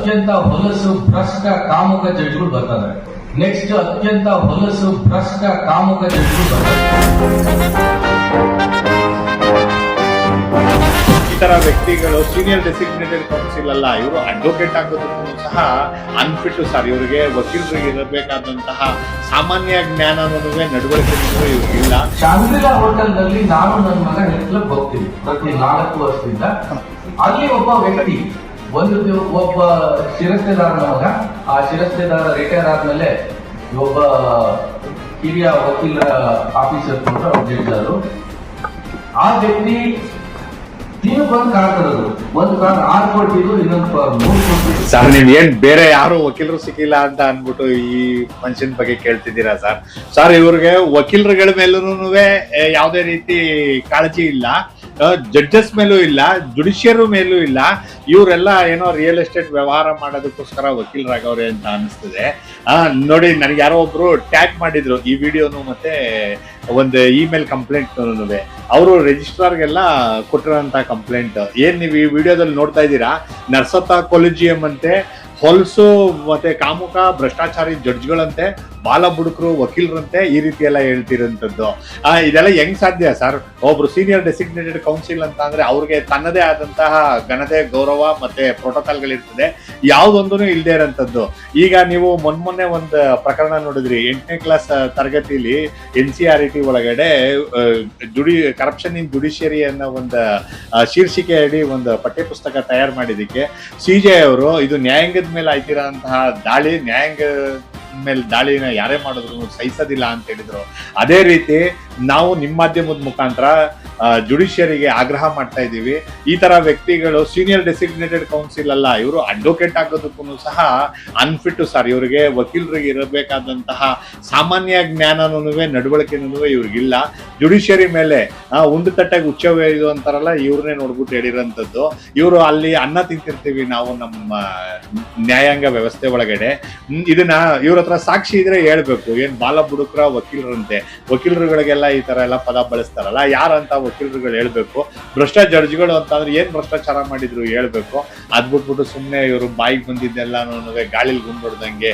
ಅತ್ಯಂತ ಹೊಲಸು ಭ್ರಷ್ಟ ಕಾಮುಕ ಜಡ್ಜ್ಗಳು ಬರ್ತಾರೆ. ನೆಕ್ಸ್ಟ್ ಅತ್ಯಂತ ಹೊಲಸು ಭ್ರಷ್ಟ ಕಾಮುಕ ಜಡ್ಜ್ಗಳು ಬರ್ತಾರೆ. ಈ ತರ ವ್ಯಕ್ತಿಗಳು ಸೀನಿಯರ್ ಡೆಸಿಗ್ನೇಟೆಡ್ ಕೌನ್ಸಿಲ್ ಅಲ್ಲ, ಇವರು ಅಡ್ವೊಕೇಟ್ ಆಗೋದಕ್ಕೂ ಸಹ ಅನ್ಫಿಟ್ ಸರ್. ಇವರಿಗೆ ವಕೀಲರಿಗೆ ಇರಬೇಕಾದಂತಹ ಸಾಮಾನ್ಯ ಜ್ಞಾನನೂ ನಡವಳಿಕೆ ಇವ್ರಿಗೆ ಇಲ್ಲ. ಶಾಂಗ್ರಿಲಾ ಹೋಟೆಲ್ ನಲ್ಲಿ ನಾನು ನನ್ನ ಮಗ ಹೆಲ್ತ್ ಹೋಗ್ತೀನಿ ಪ್ರತಿ 4 ವರ್ಷದಿಂದ. ಅಲ್ಲಿ ಒಬ್ಬ ವ್ಯಕ್ತಿ ಒಬ್ಬ ಶಿರಸ್ತೆದಾರನ ಮಗ, ಆ ಶಿರಸ್ತೆದಾರ ರಿಟೈರ್ ಆದ್ಮೇಲೆ ಒಬ್ಬ ಹಿರಿಯ ವಕೀಲರ ಆಫೀಸರ್ ಜಡ್ಜರು. ಆ ವ್ಯಕ್ತಿ ಒಂದು ಕಾಣ್ತಿರೋದು, ಒಂದು ಕಾರ್ಡ್ 6 ಕೋಟಿ, ಇನ್ನೊಂದು 3 ಕೋಟಿ. ಸರ್ ನೀವ್ ಏನ್ ಬೇರೆ ಯಾರು ವಕೀಲರು ಸಿಕ್ಕಿಲ್ಲ ಅಂತ ಅನ್ಬಿಟ್ಟು ಈ ಮನುಷ್ಯನ ಬಗ್ಗೆ ಕೇಳ್ತಿದ್ದೀರಾ ಸರ್? ಸರ್ ಇವ್ರಿಗೆ ವಕೀಲರುಗಳ ಮೇಲೂ ಯಾವುದೇ ರೀತಿ ಕಾಳಜಿ ಇಲ್ಲ, ಜಡ್ಜಸ್ ಮೇಲೂ ಇಲ್ಲ, ಜುಡಿಷಿಯರ್ ಮೇಲೂ ಇಲ್ಲ. ಇವರೆಲ್ಲ ಏನೋ ರಿಯಲ್ ಎಸ್ಟೇಟ್ ವ್ಯವಹಾರ ಮಾಡೋದಕ್ಕೋಸ್ಕರ ವಕೀಲರಾಗವ್ರೆ ಅಂತ ಅನಿಸ್ತದೆ. ನೋಡಿ, ನನಗೆ ಯಾರೋ ಒಬ್ರು ಟ್ಯಾಗ್ ಮಾಡಿದ್ರು ಈ ವಿಡಿಯೋನು ಮತ್ತೆ ಒಂದು ಇಮೇಲ್ ಕಂಪ್ಲೇಂಟ್. ಅವರು ರಿಜಿಸ್ಟ್ರಾರ್ಗೆಲ್ಲ ಕೊಟ್ಟಿರೋಂಥ ಕಂಪ್ಲೇಂಟ್ ಏನ್ ನೀವು ಈ ವಿಡಿಯೋದಲ್ಲಿ ನೋಡ್ತಾ ಇದ್ದೀರಾ, ನರ್ಸತಾ ಕೊಲಿಜಿಯಂ ಅಂತೆ ಹೊಲಸು ಮತ್ತೆ ಕಾಮುಕ ಭ್ರಷ್ಟಾಚಾರಿ ಜಡ್ಜ್ಗಳಂತೆ, ಬಾಲ ಬುಡುಕರು ವಕೀಲರಂತೆ, ಈ ರೀತಿ ಎಲ್ಲ ಹೇಳ್ತಿರೋಂಥದ್ದು. ಇದೆಲ್ಲ ಹೆಂಗ್ ಸಾಧ್ಯ ಸರ್? ಒಬ್ರು ಸೀನಿಯರ್ ಡೆಸಿಗ್ನೇಟೆಡ್ ಕೌನ್ಸಿಲ್ ಅಂತ ಅಂದ್ರೆ ಅವ್ರಿಗೆ ತನ್ನದೇ ಆದಂತಹ ಘನತೆ, ಗೌರವ ಮತ್ತೆ ಪ್ರೋಟೋಕಾಲ್ಗಳಿರ್ತದೆ, ಯಾವ್ದೊಂದೂ ಇಲ್ಲದೆ ಇರೋಂಥದ್ದು. ಈಗ ನೀವು ಮೊನ್ನೆ ಒಂದು ಪ್ರಕರಣ ನೋಡಿದ್ರಿ, 8ನೇ ಕ್ಲಾಸ್ ತರಗತಿಲಿ NCERT ಒಳಗಡೆ ಕರಪ್ಷನ್ ಇನ್ ಜುಡಿಷಿಯರಿ ಅನ್ನೋ ಒಂದು ಶೀರ್ಷಿಕೆ ಅಡಿ ಒಂದು ಪಠ್ಯಪುಸ್ತಕ ತಯಾರು ಮಾಡಿದಕ್ಕೆ CJI ಅವರು ಇದು ನ್ಯಾಯಾಂಗದ ಮೇಲೆ ಆಯ್ತಿರೋಂತಹ ದಾಳಿ, ನ್ಯಾಯಾಂಗ ಮೇಲೆ ದಾಳಿನ ಯಾರೇ ಮಾಡಿದ್ರು ಸಹಿಸೋದಿಲ್ಲ ಅಂತ ಹೇಳಿದ್ರು. ಅದೇ ರೀತಿ ನಾವು ನಿಮ್ಮ ಮಾಧ್ಯಮದ ಮುಖಾಂತರ ಜುಡಿಷಿಯರಿಗೆ ಆಗ್ರಹ ಮಾಡ್ತಾ ಇದ್ದೀವಿ. ಈ ತರ ವ್ಯಕ್ತಿಗಳು ಸೀನಿಯರ್ ಡೆಸಿಗ್ನೇಟೆಡ್ ಕೌನ್ಸಿಲ್ ಅಲ್ಲ, ಇವರು ಅಡ್ವೊಕೇಟ್ ಆಗೋದಕ್ಕೂ ಸಹ ಅನ್ಫಿಟ್ ಸರ್. ಇವರಿಗೆ ವಕೀಲರಿಗೆ ಇರಬೇಕಾದಂತಹ ಸಾಮಾನ್ಯ ಜ್ಞಾನನೂ ನಡವಳಿಕೆನೂ ಇವ್ರಿಗಿಲ್ಲ. ಜುಡಿಷಿಯರಿ ಮೇಲೆ ಉಂಡು ತಟ್ಟಾಗಿ ಉಚ್ಚವೇ ಇದು ಅಂತಾರಲ್ಲ, ಇವ್ರನ್ನೇ ನೋಡ್ಬಿಟ್ಟು ಹೇಳಿರೋಂಥದ್ದು. ಇವರು ಅಲ್ಲಿ ಅನ್ನ ತಿಂತಿರ್ತೀವಿ ನಾವು ನಮ್ಮ ನ್ಯಾಯಾಂಗ ವ್ಯವಸ್ಥೆ ಒಳಗಡೆ. ಇದನ್ನ ಇವ್ರ ಹತ್ರ ಸಾಕ್ಷಿ ಇದ್ರೆ ಹೇಳ್ಬೇಕು. ಏನ್ ಬಾಲ ಬುಡುಕ್ರ ವಕೀಲರಂತೆ, ವಕೀಲರುಗಳಿಗೆಲ್ಲ ಈ ತರ ಎಲ್ಲ ಪದ ಬಳಸ್ತಾರಲ್ಲ, ಯಾರಂತ ವಕೀಲರುಗಳು ಹೇಳ್ಬೇಕು. ಭ್ರಷ್ಟ ಜಡ್ಜ್ಗಳು ಅಂತಂದ್ರೆ ಏನ್ ಭ್ರಷ್ಟಾಚಾರ ಮಾಡಿದ್ರು ಹೇಳ್ಬೇಕು. ಅದ್ ಬಿಟ್ಬಿಟ್ಟು ಸುಮ್ನೆ ಇವರು ಬಾಯಿಗೆ ಬಂದಿದ್ದೆಲ್ಲ ಗಾಳಿಲಿ ಗುಂಡೊಡ್ದಂಗೆ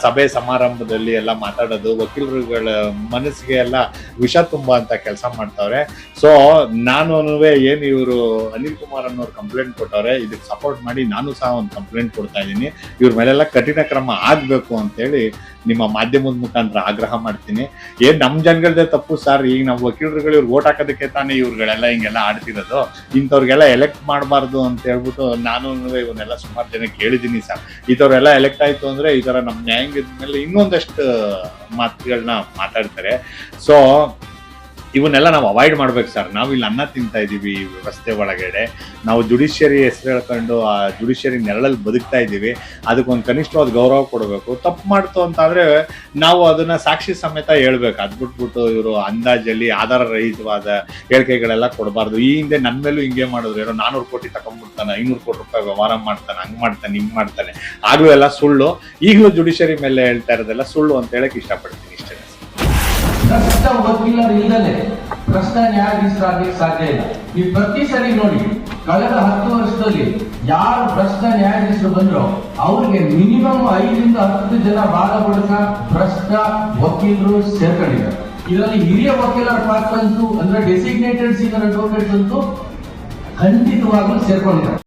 ಸಭೆ ಸಮಾರಂಭದಲ್ಲಿ ಎಲ್ಲ ಮಾತಾಡೋದು, ವಕೀಲರುಗಳ ಮನಸ್ಸಿಗೆ ಎಲ್ಲ ವಿಷ ತುಂಬಾ ಅಂತ ಕೆಲಸ ಮಾಡ್ತಾವ್ರೆ. ಸೊ ನಾನು ಏನ್ ಇವರು ಅನಿಲ್ ಕುಮಾರ್ ಅನ್ನೋರು ಕಂಪ್ಲೇಂಟ್ ಕೊಟ್ಟವ್ರೆ, ಇದಕ್ಕೆ ಸಪೋರ್ಟ್ ಮಾಡಿ ನಾನು ಸಹ ಒಂದು ಕಂಪ್ಲೇಂಟ್ ಕೊಡ್ತಾ ಇದ್ದೀನಿ. ಇವ್ರ ಮೇಲೆಲ್ಲ ಕಠಿಣ ಕ್ರಮ ಆಗ್ಬೇಕು ಅಂತೇಳಿ ನಿಮ್ಮ ಮಾಧ್ಯಮದ ಮುಖಾಂತರ ಆಗ್ರಹ ಮಾಡ್ತೀನಿ. ಏನ್ ನಮ್ ಜನಗಳದೇ ತಪ್ಪು ಸರ್. ಈಗ ನಾವು ವಕೀಲರುಗಳು ಇವ್ರು ಓಟ್ ಹಾಕೋದಕ್ಕೆ ತಾನೇ ಇವ್ರುಗಳೆಲ್ಲ ಹಿಂಗೆಲ್ಲ ಆಡ್ತಿರೋದು. ಇಂಥವ್ರಿಗೆಲ್ಲ ಎಲೆಕ್ಟ್ ಮಾಡಬಾರ್ದು ಅಂತ ಹೇಳ್ಬಿಟ್ಟು ನಾನು ಇವನ್ನೆಲ್ಲ ಸುಮಾರು ಜನ ಕೇಳಿದ್ದೀನಿ ಸರ್. ಇಂಥವ್ರೆಲ್ಲ ಎಲೆಕ್ಟ್ ಆಯ್ತು ಅಂದ್ರೆ ಈ ತರ ನಮ್ಮ ನ್ಯಾಯಾಂಗದ ಮೇಲೆ ಇನ್ನೊಂದಷ್ಟು ಮಾತುಗಳನ್ನ ಮಾತಾಡ್ತಾರೆ. ಸೊ ಇವನ್ನೆಲ್ಲ ನಾವು ಅವಾಯ್ಡ್ ಮಾಡ್ಬೇಕು ಸರ್. ನಾವು ಇಲ್ಲಿ ಅನ್ನ ತಿಂತಾ ಇದೀವಿ ಈ ವ್ಯವಸ್ಥೆ ಒಳಗಡೆ. ನಾವು ಜುಡಿಷಿಯರಿ ಹೆಸರು ಹೇಳ್ಕೊಂಡು ಆ ಜುಡಿಷಿಯರಿ ನೆರಳಲ್ಲಿ ಬದುಕ್ತಾ ಇದ್ದೀವಿ. ಅದಕ್ಕೊಂದು ಕನಿಷ್ಠವಾದ ಗೌರವ ಕೊಡಬೇಕು. ತಪ್ಪು ಮಾಡ್ತು ಅಂತಾದ್ರೆ ನಾವು ಅದನ್ನ ಸಾಕ್ಷಿ ಸಮೇತ ಹೇಳ್ಬೇಕು. ಅದ್ ಬಿಟ್ಬಿಟ್ಟು ಇವರು ಅಂದಾಜಲ್ಲಿ ಆಧಾರ ರಹಿತವಾದ ಹೇಳಿಕೆಗಳೆಲ್ಲ ಕೊಡಬಾರ್ದು. ಈ ಹಿಂದೆ ನನ್ನ ಮೇಲೂ ಹಿಂಗೆ ಮಾಡಿದ್ರು, ಏನೋ 400 ಕೋಟಿ ತಗೊಂಡ್ಬಿಡ್ತಾನೆ, 500 ಕೋಟಿ ರೂಪಾಯಿ ವ್ಯವಹಾರ ಮಾಡ್ತಾನೆ, ಹಂಗ್ ಮಾಡ್ತಾನೆ, ಹಿಂಗ್ ಮಾಡ್ತಾನೆ, ಆಗ್ಲೂ ಎಲ್ಲ ಸುಳ್ಳು. ಈಗಲೂ ಜುಡಿಷಿಯರಿ ಮೇಲೆ ಹೇಳ್ತಾ ಇರೋದೆಲ್ಲ ಸುಳ್ಳು ಅಂತ ಹೇಳಕ್ ಇಷ್ಟಪಡ್ತೀನಿ. ಇಷ್ಟೇ. ಭ್ರಷ್ಟ ವಕೀಲರು ಇಲ್ಲದೆ ಭ್ರಷ್ಟ ನ್ಯಾಯಾಧೀಶರಾಗಲಿಕ್ಕೆ ಸಾಧ್ಯ ಇಲ್ಲ. ನೀವು ಪ್ರತಿ ಸರಿ ನೋಡಿ, ಕಳೆದ 10 ವರ್ಷದಲ್ಲಿ ಯಾರು ಭ್ರಷ್ಟ ನ್ಯಾಯಾಧೀಶರು ಬಂದ್ರು ಅವ್ರಿಗೆ ಮಿನಿಮಮ್ 5 ರಿಂದ 10 ಜನ ಬಾಲ ಬುಡಕ ಭ್ರಷ್ಟ ವಕೀಲರು ಸೇರ್ಕೊಂಡಿದ್ದಾರೆ. ಇದರಲ್ಲಿ ಹಿರಿಯ ವಕೀಲರ ಪಾತ್ರ ಅಂತೂ ಅಂದ್ರೆ ಡೆಸಿಗ್ನೇಟೆಡ್ ಸೀನಿಯರ್ ಅಡ್ವೊಕೇಟ್ಸ್ ಅಂತೂ ಖಂಡಿತವಾಗ್ಲೂ ಸೇರ್ಕೊಂಡಿದ್ದಾರೆ.